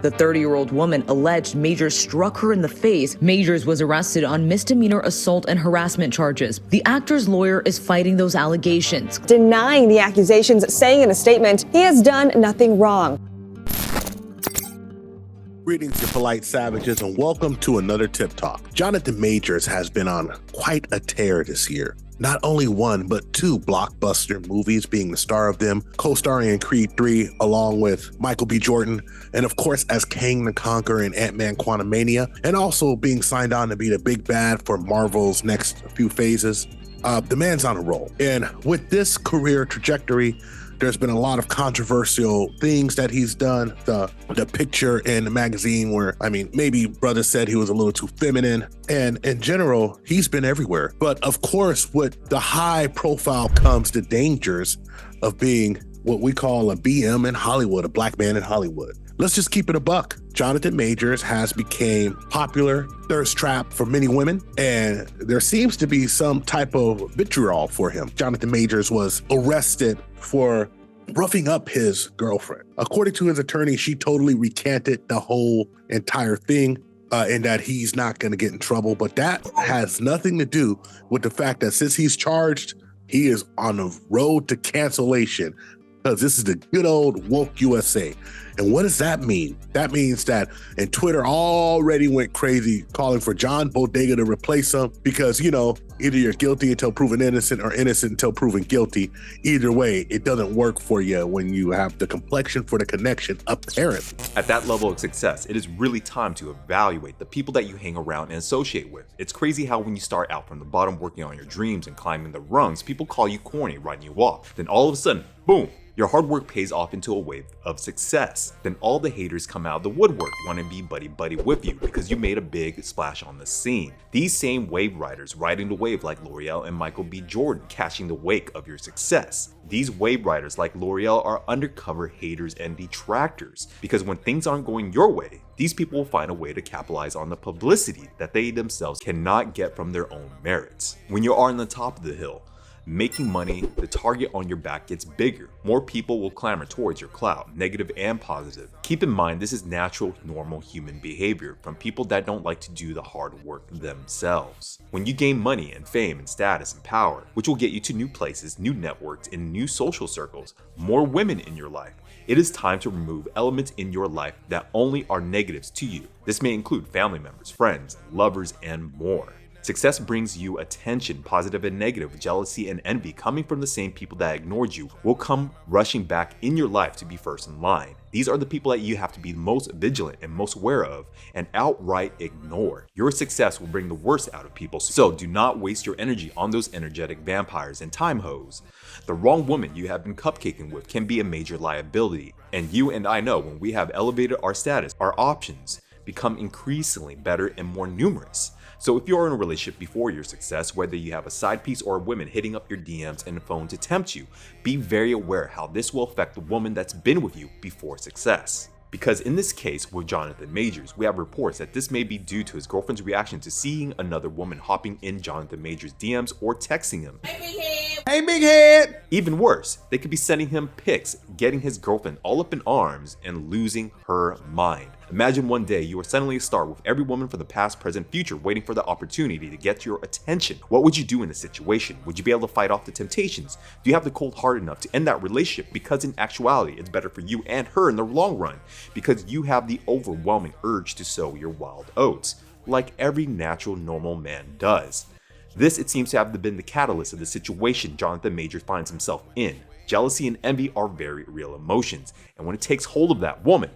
The 30-year-old woman alleged Majors struck her in the face. Majors was arrested on misdemeanor assault and harassment charges. The actor's lawyer is fighting those allegations, denying the accusations, saying in a statement he has done nothing wrong. Greetings, you polite savages, and welcome to another Tip Talk. Jonathan Majors has been on quite a tear this year. Not only one, but two blockbuster movies, being the star of them, co-starring in Creed 3, along with Michael B. Jordan, and of course as Kang the Conqueror in Ant-Man Quantumania, and also being signed on to be the big bad for Marvel's next few phases. The man's on a roll. And with this career trajectory, there's been a lot of controversial things that he's done. The picture in the magazine where, maybe brother said he was a little too feminine. And in general, he's been everywhere. But of course, with the high profile comes the dangers of being what we call a BM in Hollywood, a black man in Hollywood. Let's just keep it a buck. Jonathan Majors has become popular thirst trap for many women, and there seems to be some type of vitriol for him. Jonathan Majors was arrested for roughing up his girlfriend. According to his attorney, she totally recanted the whole entire thing, and that he's not going to get in trouble. But that has nothing to do with the fact that since he's charged, he is on the road to cancellation, because this is the good old woke USA. And what does that mean? That means that, and Twitter already went crazy calling for John Bodega to replace him because, either you're guilty until proven innocent or innocent until proven guilty. Either way, it doesn't work for you when you have the complexion for the connection, apparently. At that level of success, it is really time to evaluate the people that you hang around and associate with. It's crazy how when you start out from the bottom working on your dreams and climbing the rungs, people call you corny, writing you off. Then all of a sudden, boom, your hard work pays off into a wave of success. Then all the haters come out of the woodwork, want to be buddy-buddy with you because you made a big splash on the scene. These same wave riders riding the wave like L'Oreal and Michael B. Jordan, catching the wake of your success. These wave riders like L'Oreal are undercover haters and detractors because when things aren't going your way, these people will find a way to capitalize on the publicity that they themselves cannot get from their own merits. When you are on the top of the hill, making money, the target on your back gets bigger. More people will clamor towards your clout, negative and positive. Keep in mind, this is natural, normal human behavior from people that don't like to do the hard work themselves. When you gain money and fame and status and power, which will get you to new places, new networks, and new social circles, more women in your life, it is time to remove elements in your life that only are negatives to you. This may include family members, friends, lovers, and more. Success brings you attention, positive and negative, jealousy and envy coming from the same people that ignored you will come rushing back in your life to be first in line. These are the people that you have to be most vigilant and most aware of and outright ignore. Your success will bring the worst out of people, so do not waste your energy on those energetic vampires and time hoes. The wrong woman you have been cupcaking with can be a major liability, and you and I know when we have elevated our status, our options become increasingly better and more numerous. So if you're in a relationship before your success, whether you have a side piece or a woman hitting up your DMs and phone to tempt you, be very aware how this will affect the woman that's been with you before success. Because in this case with Jonathan Majors, we have reports that this may be due to his girlfriend's reaction to seeing another woman hopping in Jonathan Majors' DMs or texting him. Hey, big head! Even worse, they could be sending him pics, getting his girlfriend all up in arms and losing her mind. Imagine one day you are suddenly a star with every woman from the past, present, future waiting for the opportunity to get your attention. What would you do in this situation? Would you be able to fight off the temptations? Do you have the cold heart enough to end that relationship? Because in actuality, it's better for you and her in the long run because you have the overwhelming urge to sow your wild oats, like every natural normal man does. This, it seems to have been the catalyst of the situation Jonathan Majors finds himself in. Jealousy and envy are very real emotions, and when it takes hold of that woman,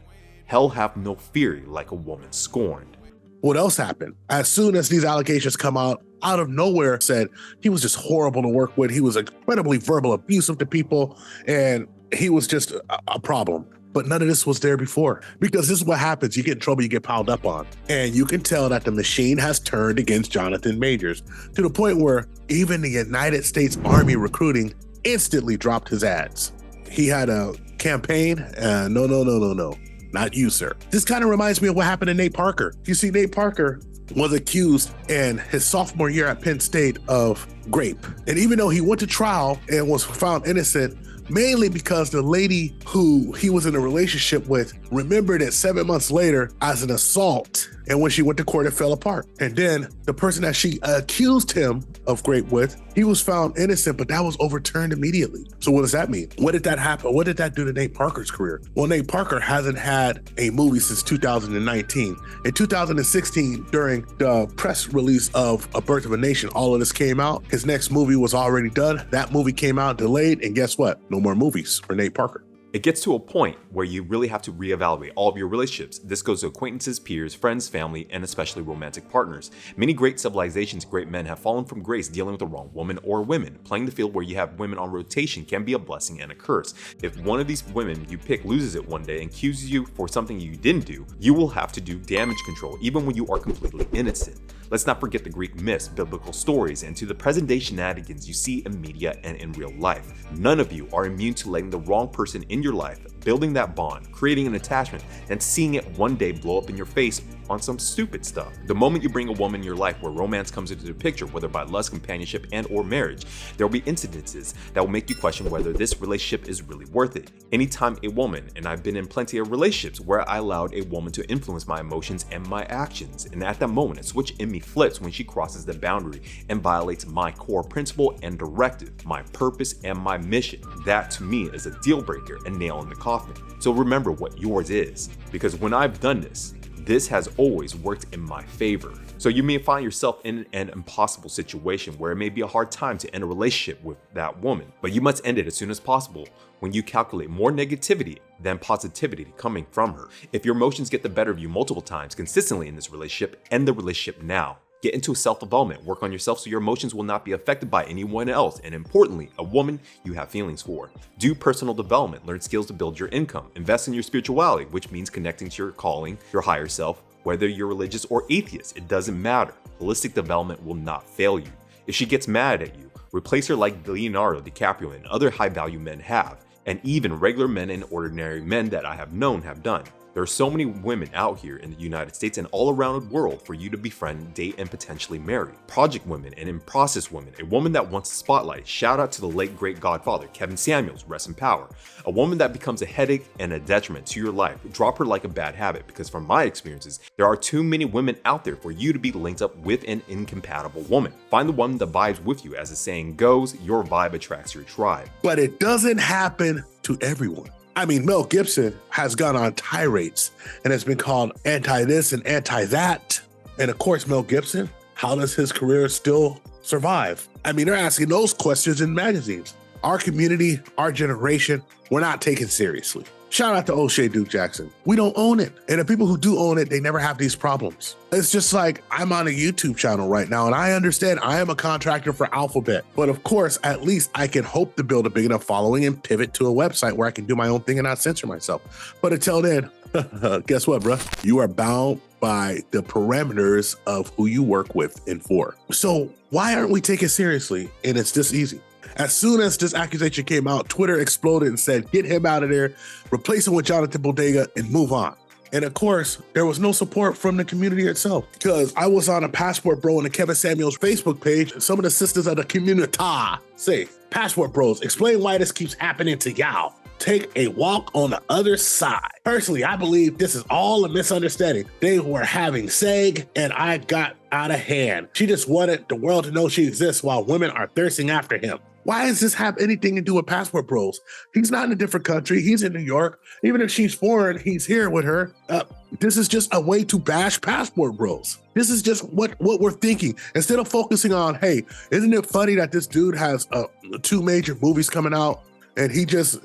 hell have no fury like a woman scorned. What else happened? As soon as these allegations come out of nowhere, said he was just horrible to work with. He was incredibly verbal abusive to people, and he was just a problem. But none of this was there before, because this is what happens. You get in trouble, you get piled up on. And you can tell that the machine has turned against Jonathan Majors to the point where even the United States Army recruiting instantly dropped his ads. He had a campaign, no, not you, sir. This kind of reminds me of what happened to Nate Parker. You see, Nate Parker was accused in his sophomore year at Penn State of rape. And even though he went to trial and was found innocent mainly because the lady who he was in a relationship with remembered it 7 months later as an assault. And when she went to court, it fell apart. And then the person that she accused him of rape with, he was found innocent, but that was overturned immediately. So what does that mean? What did that happen? What did that do to Nate Parker's career? Well, Nate Parker hasn't had a movie since 2019. In 2016, during the press release of A Birth of a Nation, all of this came out. His next movie was already done. That movie came out delayed, and guess what? No more movies for Nate Parker. It gets to a point where you really have to reevaluate all of your relationships. This goes to acquaintances, peers, friends, family, and especially romantic partners. Many great civilizations, great men have fallen from grace dealing with the wrong woman or women. Playing the field where you have women on rotation can be a blessing and a curse. If one of these women you pick loses it one day and accuses you for something you didn't do, you will have to do damage control even when you are completely innocent. Let's not forget the Greek myths, biblical stories, and to the present-day shenanigans you see in media and in real life. None of you are immune to letting the wrong person in your life, building that bond, creating an attachment, and seeing it one day blow up in your face on some stupid stuff. The moment you bring a woman in your life where romance comes into the picture, whether by lust, companionship, and or marriage, there will be incidences that will make you question whether this relationship is really worth it. Anytime a woman, and I've been in plenty of relationships where I allowed a woman to influence my emotions and my actions, and at that moment a switch in me flips when she crosses the boundary and violates my core principle and directive, my purpose and my mission. That to me is a deal breaker, a nail in the coffin. So remember what yours is, because when I've done this has always worked in my favor. So you may find yourself in an impossible situation where it may be a hard time to end a relationship with that woman, but you must end it as soon as possible when you calculate more negativity than positivity coming from her. If your emotions get the better of you multiple times consistently in this relationship, end the relationship now. Get into self-development, work on yourself so your emotions will not be affected by anyone else, and importantly, a woman you have feelings for. Do personal development, learn skills to build your income, invest in your spirituality, which means connecting to your calling, your higher self. Whether you're religious or atheist, it doesn't matter. Holistic development will not fail you. If she gets mad at you, replace her like Leonardo DiCaprio and other high-value men have, and even regular men and ordinary men that I have known have done. There are so many women out here in the United States and all around the world for you to befriend, date, and potentially marry. Project women and in-process women, a woman that wants the spotlight. Shout out to the late great godfather, Kevin Samuels, rest in power. A woman that becomes a headache and a detriment to your life. Drop her like a bad habit, because from my experiences, there are too many women out there for you to be linked up with an incompatible woman. Find the one that vibes with you. As the saying goes, your vibe attracts your tribe. But it doesn't happen to everyone. I mean, Mel Gibson has gone on tirades and has been called anti-this and anti-that. And of course, Mel Gibson, how does his career still survive? I mean, they're asking those questions in magazines. Our community, our generation, we're not taken seriously. Shout out to O'Shea Duke Jackson. We don't own it. And the people who do own it, they never have these problems. It's just like I'm on a YouTube channel right now, and I understand I am a contractor for Alphabet. But of course, at least I can hope to build a big enough following and pivot to a website where I can do my own thing and not censor myself. But until then, guess what, bro? You are bound by the parameters of who you work with and for. So why aren't we taken seriously? And it's this easy. As soon as this accusation came out, Twitter exploded and said, get him out of there, replace him with Jonathan Bodega, and move on. And of course, there was no support from the community itself, because I was on a Passport Bro on the Kevin Samuels Facebook page, and some of the sisters of the community say, Passport Bros, explain why this keeps happening to y'all. Take a walk on the other side. Personally, I believe this is all a misunderstanding. They were having seg, and I got out of hand. She just wanted the world to know she exists while women are thirsting after him. Why does this have anything to do with Passport Bros? He's not in a different country. He's in New York. Even if she's foreign, he's here with her. This is just a way to bash Passport Bros. This is just what we're thinking. Instead of focusing on, hey, isn't it funny that this dude has 2 major movies coming out, and he just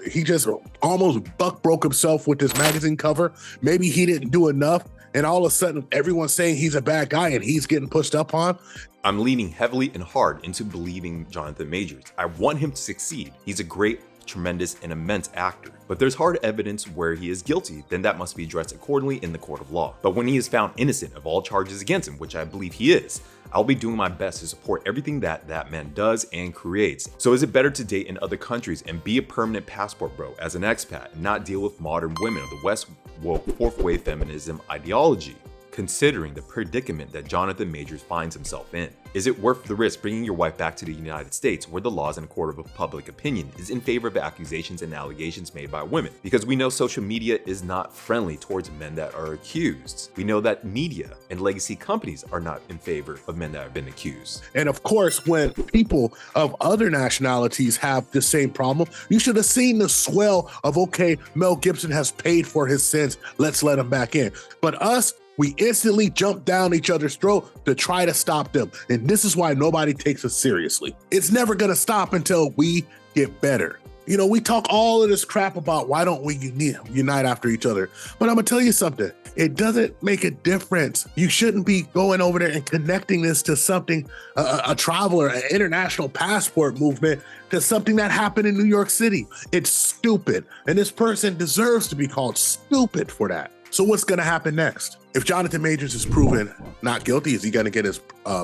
almost broke himself with this magazine cover. Maybe he didn't do enough, and all of a sudden everyone's saying he's a bad guy and he's getting pushed up on. I'm leaning heavily and hard into believing Jonathan Majors. I want him to succeed. He's a great, tremendous, and immense actor. But there's hard evidence where he is guilty, then that must be addressed accordingly in the court of law. But when he is found innocent of all charges against him, which I believe he is, I'll be doing my best to support everything that man does and creates. So is it better to date in other countries and be a permanent passport bro as an expat and not deal with modern women of the West woke fourth wave feminism ideology? considering the predicament that Jonathan Majors finds himself in. Is it worth the risk bringing your wife back to the United States, where the laws and a court of public opinion is in favor of accusations and allegations made by women? Because we know social media is not friendly towards men that are accused. We know that media and legacy companies are not in favor of men that have been accused. And of course, when people of other nationalities have the same problem, you should have seen the swell of, okay, Mel Gibson has paid for his sins, let's let him back in. But us, we instantly jump down each other's throat to try to stop them. And this is why nobody takes us seriously. It's never gonna stop until we get better. You know, we talk all of this crap about why don't we unite after each other. But I'm gonna tell you something, it doesn't make a difference. You shouldn't be going over there and connecting this to something, a traveler, an international passport movement, to something that happened in New York City. It's stupid. And this person deserves to be called stupid for that. So what's gonna happen next? If Jonathan Majors is proven not guilty, is he gonna get his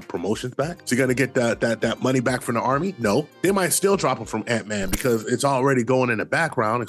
promotions back? Is he gonna get that money back from the Army? No. They might still drop him from Ant-Man because it's already going in the background,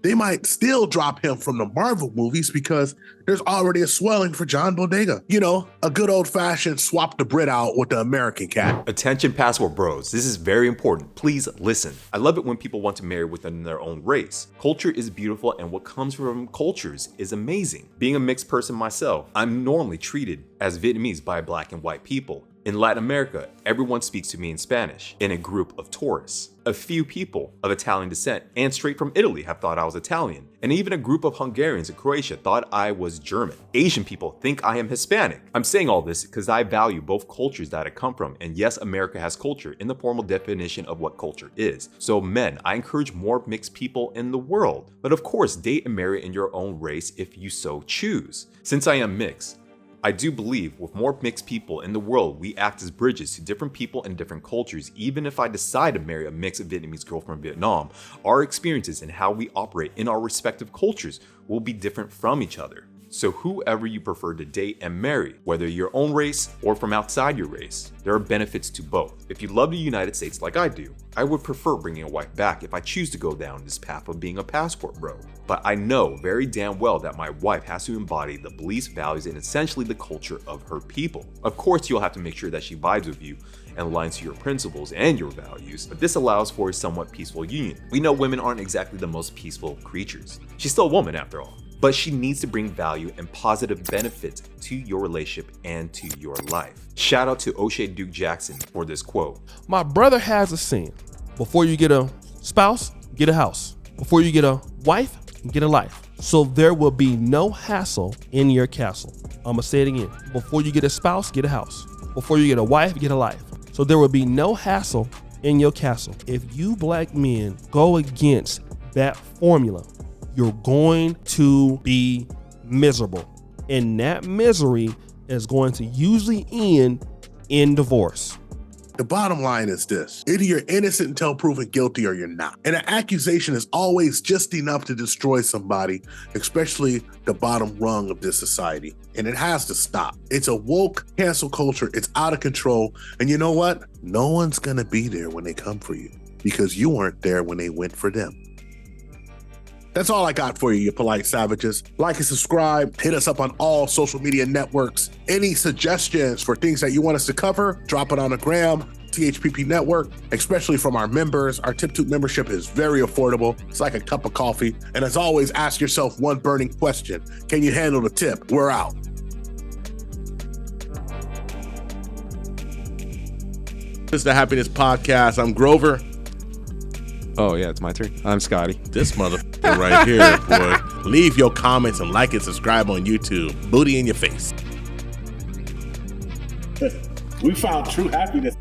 They might still drop him from the Marvel movies because there's already a swelling for John Bodega. You know, a good old fashioned swap the Brit out with the American cat. Attention passport bros, this is very important. Please listen. I love it when people want to marry within their own race. Culture is beautiful and what comes from cultures is amazing. Being a mixed person myself, I'm normally treated as Vietnamese by Black and white people. In Latin America, everyone speaks to me in Spanish, in a group of tourists. A few people of Italian descent and straight from Italy have thought I was Italian, and even a group of Hungarians in Croatia thought I was German. Asian people think I am Hispanic. I'm saying all this because I value both cultures that I come from, and yes, America has culture in the formal definition of what culture is. So men, I encourage more mixed people in the world, but of course, date and marry in your own race if you so choose. Since I am mixed, I do believe with more mixed people in the world, we act as bridges to different people and different cultures. Even if I decide to marry a mixed Vietnamese girl from Vietnam, our experiences and how we operate in our respective cultures will be different from each other. So whoever you prefer to date and marry, whether your own race or from outside your race, there are benefits to both. If you love the United States like I do, I would prefer bringing a wife back if I choose to go down this path of being a passport bro. But I know very damn well that my wife has to embody the beliefs, values, and essentially the culture of her people. Of course, you'll have to make sure that she vibes with you and aligns to your principles and your values, but this allows for a somewhat peaceful union. We know women aren't exactly the most peaceful creatures. She's still a woman after all. But she needs to bring value and positive benefits to your relationship and to your life. Shout out to O'Shea Duke Jackson for this quote. My brother has a saying: before you get a spouse, get a house. Before you get a wife, get a life. So there will be no hassle in your castle. I'm gonna say it again. Before you get a spouse, get a house. Before you get a wife, get a life. So there will be no hassle in your castle. If you black men go against that formula, you're going to be miserable. And that misery is going to usually end in divorce. The bottom line is this: either you're innocent until proven guilty or you're not. And an accusation is always just enough to destroy somebody, especially the bottom rung of this society. And it has to stop. It's a woke cancel culture. It's out of control. And you know what? No one's gonna be there when they come for you because you weren't there when they went for them. That's all I got for you, you polite savages. Like and subscribe, hit us up on all social media networks. Any suggestions for things that you want us to cover, drop it on the gram, THPP Network, especially from our members. Our TIPTube membership is very affordable. It's like a cup of coffee. And as always, ask yourself one burning question. Can you handle the tip? We're out. This is the Happiness Podcast. I'm Grover. Oh, yeah, it's my turn. I'm Scotty. This motherfucker right here, boy. Leave your comments and like and subscribe on YouTube. Booty in your face. We found true happiness.